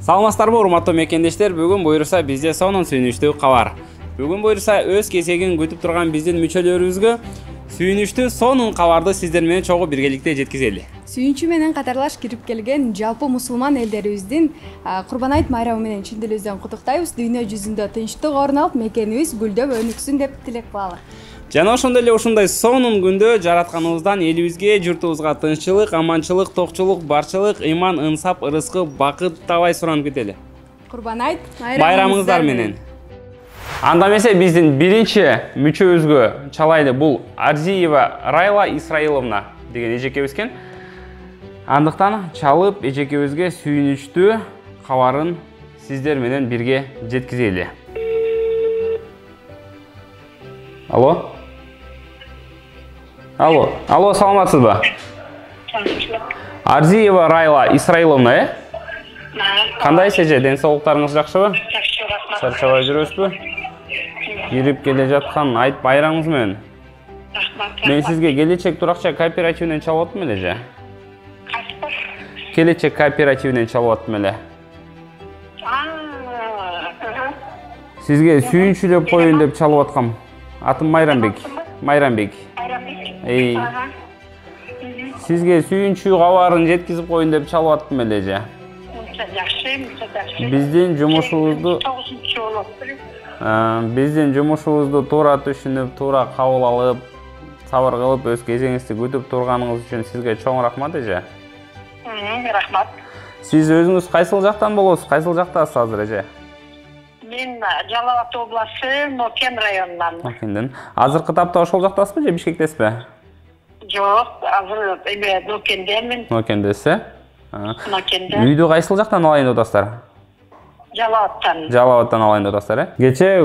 Саламатсыздарбы, урматтуу мекендештер, бүгүн буйруса бизде сонун сүйүнүчтүү кабар. Бүгүн буйруса өз кезегин күтүп турган биздин мүчөлөрүбүзгө сүйүнүчтүү сонун кабарды сиздер менен чогуу биргеликте жеткизели. Сүйүнчү менен катарлаш кирип келген жалпы мусулман элдерибиздин Курбан айт майрамы менен чын дилибизден куттуктайбыз. Дүйнө жүзүндө тынчтык орун алып, мекенибиз гүлдөп өнүксүн деп тилек кылалы. Жана ошондой эле ушундай сонун күндө жаратканыбыздан элибизге, журтубузга тынччылык, аманчылык, токчулук, барчылык, ыйман, ынсап, ырыскы, бакыт табай суранып кетели. Курбан айт майрамыңыздар менен. Анда эмесе биздин биринчи мүчөбүзгө чалайлы. Бул Арзиева Райла Исраиловна деген эжекебиз экен. Андыктан чалып эжекебизге сүйүнүчтүү кабарын сиздер менен бирге жеткизели. Алло? Алло, саламатсызбы? Арзиева Райла Исраиловна, э? Кандай эже, ден соолуктарыңыз жакшыбы? Жакшы, рахмат. Чарчабай жүрөсүзбү? Кирип келе жаткан айт байрамыңыз менен. Рахмат. Мен сизге келечек туракча кооперативинен чалып аттым эле же. Келечек кооперативинен чалып аттым эле. Сизге сүйүнчүлөп коюн деп чалып аткам. Атым Майрамбек. Майрамбек. Сизге сүйүнчүү кабарын жеткизип коюн деп чалып аттым эле же. Биздин жумушубузду туура түшүнүп, туура кабыл алып, сабыр кылып, өз кезеңизди күтүп турганыңыз үчүн сизге чоң рахмат эже. Рахмат. Сиз өзүңүз кайсыл жактан болосуз? Кайсыл жактасыз азыр эже? Мен Жалал Абад областы, Нокен районунан. Нокенден. Азыркы тапта ошол жактасызбы же Бишкектесизби? Жок, азыр эме Нокенденмин. Нокендесиз? Нокенде. Үйдү кайсыл жактан алайын деп атасыздар? Жалал Абадтан алайын деп атасыздар, э? Кече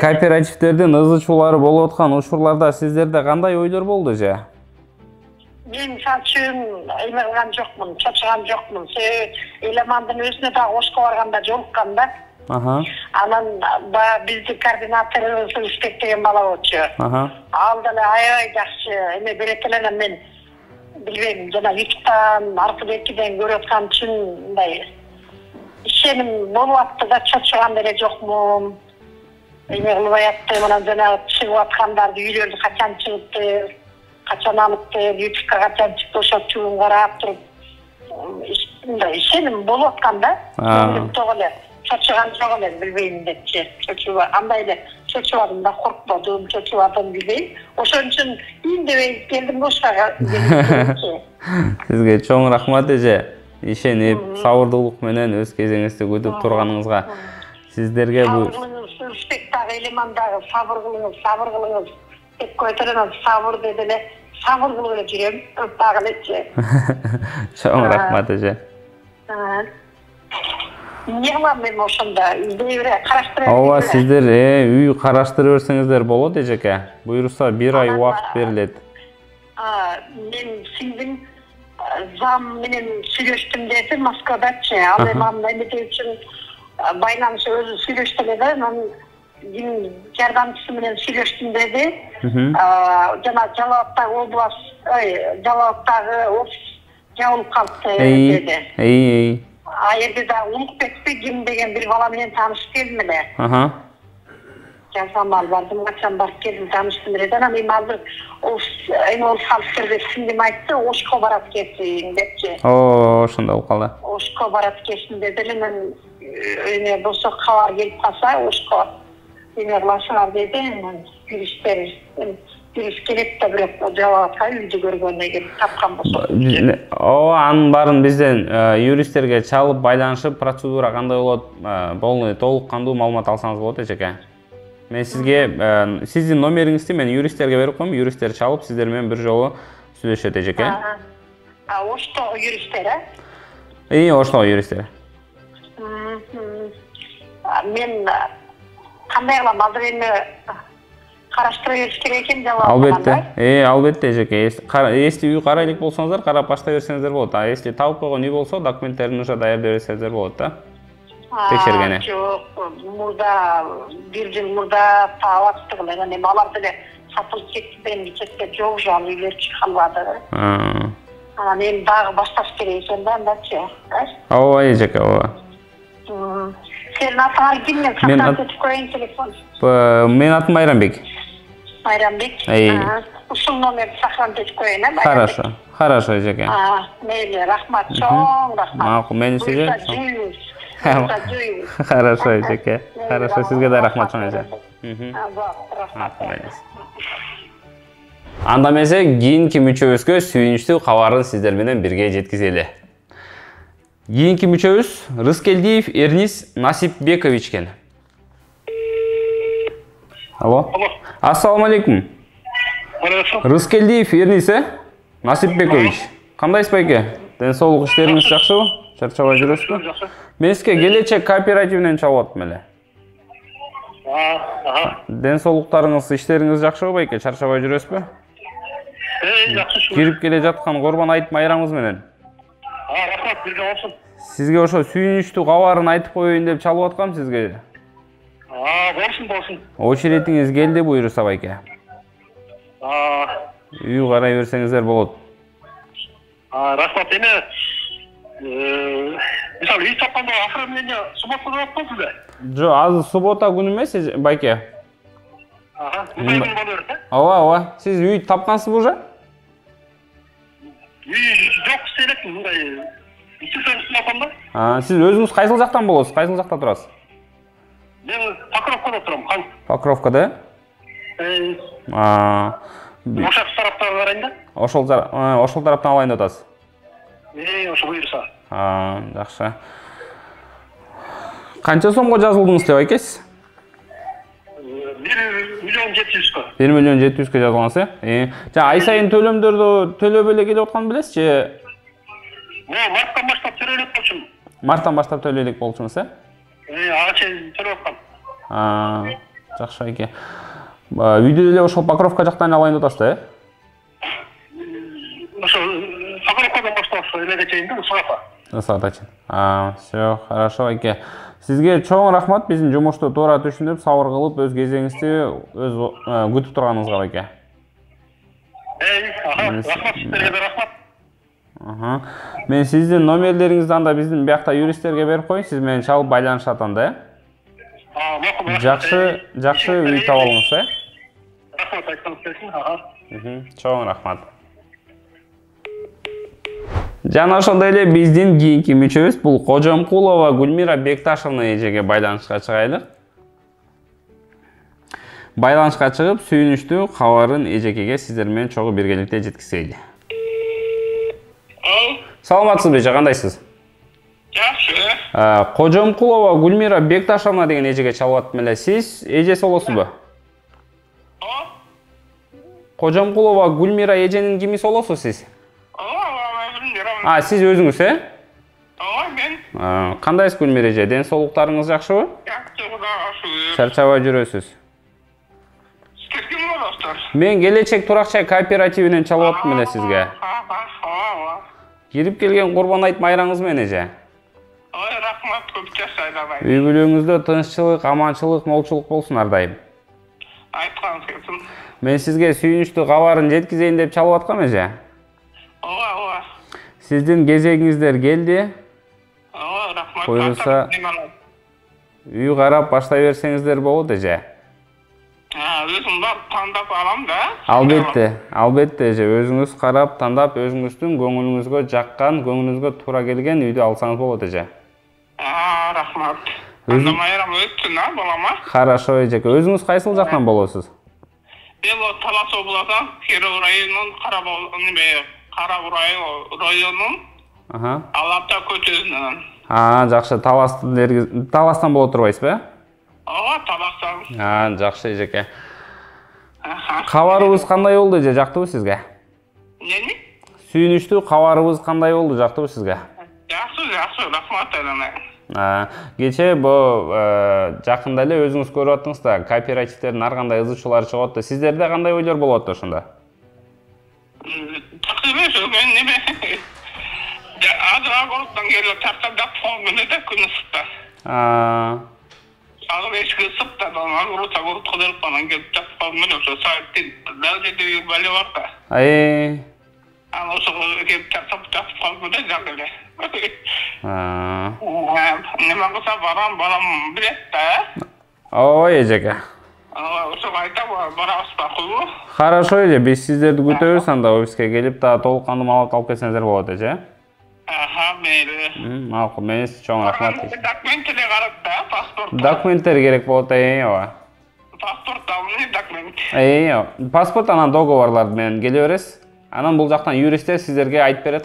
кооперативдердин ызы-чуулары болуп аткан учурларда сиздерде кандай ойлор болду же? Мен сачын эме кылган жокмун, чочуган жокмун. Эламандын өзүнө да кошко барганда жолуккан да. Анан бизди координаторубуз Ишбек деген бала болчу. Ал деле аябай жакшы эме берет эле. Мен билбейм, жана YouTube'дан, Аркыбекиден көрүп аткан үчүн мындай ишеним болуп атты да, чочуган деле жокмун. Эме кылбай атты, мына жана чыгып аткандарды үйлөрдү качан чыгыптыр, качан алыптыр, YouTube'га качан чыкты, ошо чугун карап туруп мындай ишеним болуп аткан да. Чочуган жок эле, билбейм депчи. Андай эле чочубадым да, коркподум, чочубадым, билбейм. Ошон үчүн индебей келдим ошого. Сизге чоң рахмат эже. Ишенип, сабырдуулук менен өз кезеңизди күтүп турганыңызга. Сиздерге бул спектакль элемандагы сабыр кылыңыз деп койдурам, сабыр деди эле, сабыр кылып эле жүрөм, дагы элечи. Чоң рахмат эже. Нема мен ошондо үйдө караштырып. Ооба, сиздер үй караштырып берсеңиздер болот эжеке. Буйруса 1 ай убакыт берилет. Мен сиңдим зам менен сүйлөштүм деди Москвадачы. Ал эми эмне үчүн байланыш өзү сүйлөштү эле да, анан ким жардамчысы менен сүйлөштүм деди. Жана Жалал Абадтагы офис жабылып калды деди. Айырды да Улукбекти ким деген бир бала менен таанышып келдим эле. Жазамал бардым, качан барып келдим, тааныштым эле. Анан эми азыр эме болуп калыптыр деп сиңдим айтты, Ошко барат экенсиң депчи. Ошондой болуп калды. Ошко барат экенсиң деди эле. Мен эме болсо кабар келип калса Ошко эме кыласыңар деди. Анан Юрист келет да, бирок Жалал Абадка үйдү көргөндөн кийин тапкан болсо. Ооба, анын баарын бизден юристтерге чалып байланышып, процедура кандай болот, толук кандуу маалымат алсаңыз болот эжеке. Мен сизге сиздин номериңизди мен юристтерге берип коем, юристтер чалып сиздер менен бир жолу сүйлөшөт эжеке. Оштогу юристтер, Оштогу юристтер. Мен кандай кылам, азыр эми караштыра бериш керек экен Жалал Абадта. Албетте эжеке. Если үй карайлык болсоңуздар, карап баштай берсеңиздер болот. Если табып койгон үй болсо, документтерин уже даярдап берсеңиздер болот да. Текшергени. Жок, мурда бир жыл мурда таап аттык эле. Эми алар деле сатылып кетти, эми четке жок жан үйлөр чыкканбады. Анан эми дагы башташ керек экен да, андачы. Ооба эжеке, ооба. Senin atın kim? Ben saklan etip koyayım telefon. Мен атым Майрамбек. Майрамбек. Ушул номерди saklan etip koyayım. Хорошо. Хорошо, эжеке. Мейлі, рахмат, чоң рахмат. Мақұл, мен сізге. Хорошо, эжеке. Хорошо, сізге де рахмат чоң эже. Анда эмесе кийинки мүчөбүзгө сүйүнүчтүү кабарын сиздер менен бирге жеткизели. Кийинки мүчөбүз Рыскелдиев Эрнис Насипбекович экен. Алло. Ассаламу алейкум. Рыскелдиев Эрнис, Насипбекович. Кандайсыз байке? Ден соолук иштериңиз жакшыбы? Чарчабай жүрөсүзбү? Мен сизге келечек кооперативинен чалып аттым эле. Ден соолуктарыңыз, иштериңиз жакшыбы байке? Чарчабай жүрөсүзбү? Жакшы. Кирип келе жаткан Курбан айт майрамыңыз менен. Рахмат, бирге болсун. Сизге ошо сүйүнүчтүү кабарын айтып коеюн деп чалып аткам сизге. Болсун. Очеретиңиз келди буйруса байке. Үй карай берсеңиздер болот. Рахмат, мисалы үй тапканда оформление суббота болот болсу? Жо, азыр суббота күнү эмес байке. Ооба. Сиз үй тапкансызбы уже? Үй жок элек, мындай. Сиз өзүңүз кайсыл жактан болосуз? Кайсыл жакта турасыз? Мен Покровкада турам. Покровкада? Ошол тараптан карайын да. Ошол тараптан алайын деп атасыз. Ошо буйруса. Жакшы. Канча сомго жазылдыңыз деп айкесиз? 1.700.000. 1.700.000 жазылгансыз, Жана ай сайын төлөмдөрдү төлөп эле келип атканын билесиз же? Марттан баштап төлөйт болчумун. Марттан баштап төлөйт болчумуз, Ага чейин төлөп аткам. Жакшы эке. Үйдө эле ошол Покровка жактан алайын деп атасыз, Ошо Покровкадан баштап элеге чейин да, Саата чейин. Всё, хорошо эке. Сизге чоң рахмат биздин жумушту туура түшүнүп, сабыр кылып, өз кезеңизди күтүп турганыңызга байке. Рахмат, сиздерге да рахмат. Мен сиздин номерлериңизди анда биздин биякта юристтерге берип коеюн, сиз менен чалып байланышат анда, Жакшы үй таап алыңыз, Рахмат, айтканыңыз келсин. Чоң рахмат. Жана ошондой эле биздин кийинки мүчөбүз бул Кожомкулова Гүлмира Бекташевна эжеге байланышка чыгайлы. Байланышка чыгып, сүйүнүчтүү кабарын эжекеге сиздер менен чогуу биргеликте жеткизели. Саламатсызбы, кандайсыз? Жакшы. Кожомкулова Гүлмира Бекташевна деген эжеге чалып аттым эле. Сиз эжеси болосузбу? Кожомкулова Гүлмира эженин кимиси болосуз сиз? Сиз өзүңүз, мен. Кандайсыз Гүлмира эже? Ден соолуктарыңыз жакшыбы? Жакшы, Кудайга шүгүр. Чарчабай жүрөсүз. Сиз ким болосуздар? Мен келечек турак чай кооперативинен чалып аттым эле сизге. Кирип келген Курбан айт майрамыңыз менен эже. Рахмат, көп жашайлабай. Үй бүлөңүздө тынччылык, аманчылык, молчулук болсун ар дайым. Айтканыңыз келсин. Мен сизге сүйүнүчтүү кабарын жеткизейин деп чалып аткам эже. Сиздин кезегиңиздер келди. Рахмат. Буюрса, үй карап баштай берсеңиздер болот эже. Өзүм барып тандап алам да. Албетте эже, өзүңүз карап, тандап, өзүңүздүн көңүлүңүзгө жаккан, көңүлүңүзгө туура келген үйдү алсаңыз болот эже. Рахмат. Анда майрам өттүн, болама? Хорошо эжеке. Өзүңүз кайсыл жактан болосуз? Мен Талас областынан, Киров районунун Караб районунун Алапта көчөсүнөн. Жакшы. Таластан боло турбайсызбы? Таластан. Жакшы эжеке. Кабарыбыз кандай болду эже? Жактыбы сизге? Эмне? Сүйүнүчтүү кабарыбыз кандай болду? Жактыбы сизге? Жакшы, рахмат. Кече жакында эле өзүңүз көрүп аттыңыз да, кооперативдердин ар кандай ызычуулары чыгып атты. Сиздерде кандай ойлор болуп атты ошондо? Жакшы эмес, мен неме? Азыр агороттон келип тартап менен да күн ысыкта. Агыр эшиги ысыкта, агоротко келип анан келип жаткан менен ошо сааттын дагы бале бар да. Аны ошо келип тартып калды да жагылы. Неме кылса барам билет да. Ой, эжеке. Ошого айтам, барабыз бакылуу. Хорошо эже, биз сиздерди күтөбүз анда офиске келип да толуккандуу маалымат алып келсеңиздер болот эже. Мейли. Макул, мен сизге чоң рахмат. Документтерди карап да, паспорт. Документтер керек болот, ооба. Паспорт алып, документ. Ооба. Паспорт анан договорлор менен келе бересиз. Анан бул жактан юристтер сиздерге айтып берет,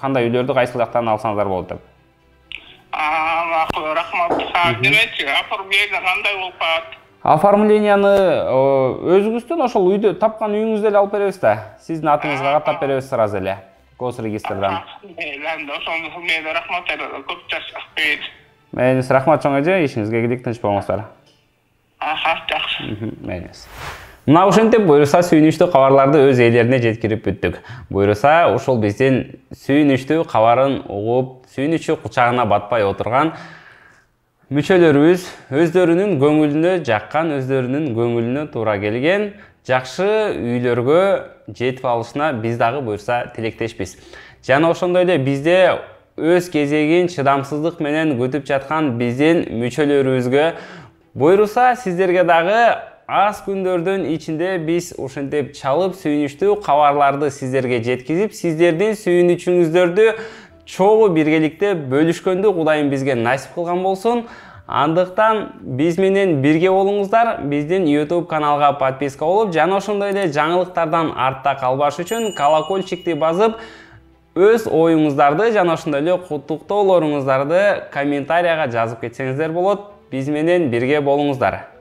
кандай үйлөрдү кайсыл жактан алсаңыздар болот деп. Макул, рахмат. Демекчи, оформление кандай болуп калат? Оформленияны өзүңүздүн ошол үйдө тапкан үйүңүздө эле алып беребиз да. Сиздин атыңызга каттап беребиз сразу эле. Госрегистрден. Рахмат, көп жакшы. Мейли, рахмат чоң эже, ишиңизге кийлик, тынч болуңуздар. Жакшы. Мейли. Мына ушинтип буюрса сүйүнүчтүү кабарларды өз ээлерине жеткирип бүттүк. Буюрса ушул биздин сүйүнүчтүү кабарын угуп, сүйүнүчү кучагына батпай отурган мүчөлөрүбүз өздөрүнүн көңүлүнө жаккан, өздөрүнүн көңүлүнө туура келген жакшы үйлөргө жетип алышына биз дагы буюрса тилектешпиз. Жана ошондой эле бизде өз кезегин чыдамсыздык менен күтүп жаткан биздин мүчөлөрүбүзгө буюрса сиздерге дагы аз күндөрдүн ичинде биз ушинтип чалып сүйүнүчтүү кабарларды сиздерге жеткизип, сиздердин сүйүнүчүңүздөрдү чогуу биргеликте бөлүшкөндү Кудайым бизге насип кылган болсун. Андыктан биз менен бирге болуңуздар, биздин YouTube каналга подписка болуп, жана ошондой эле жаңылыктардан артта калбаш үчүн колокольчикти басып, өз оюңуздарды жана ошондой эле куттуктоолоруңуздарды комментарийга жазып кетсеңиздер болот. Биз менен бирге болуңуздар.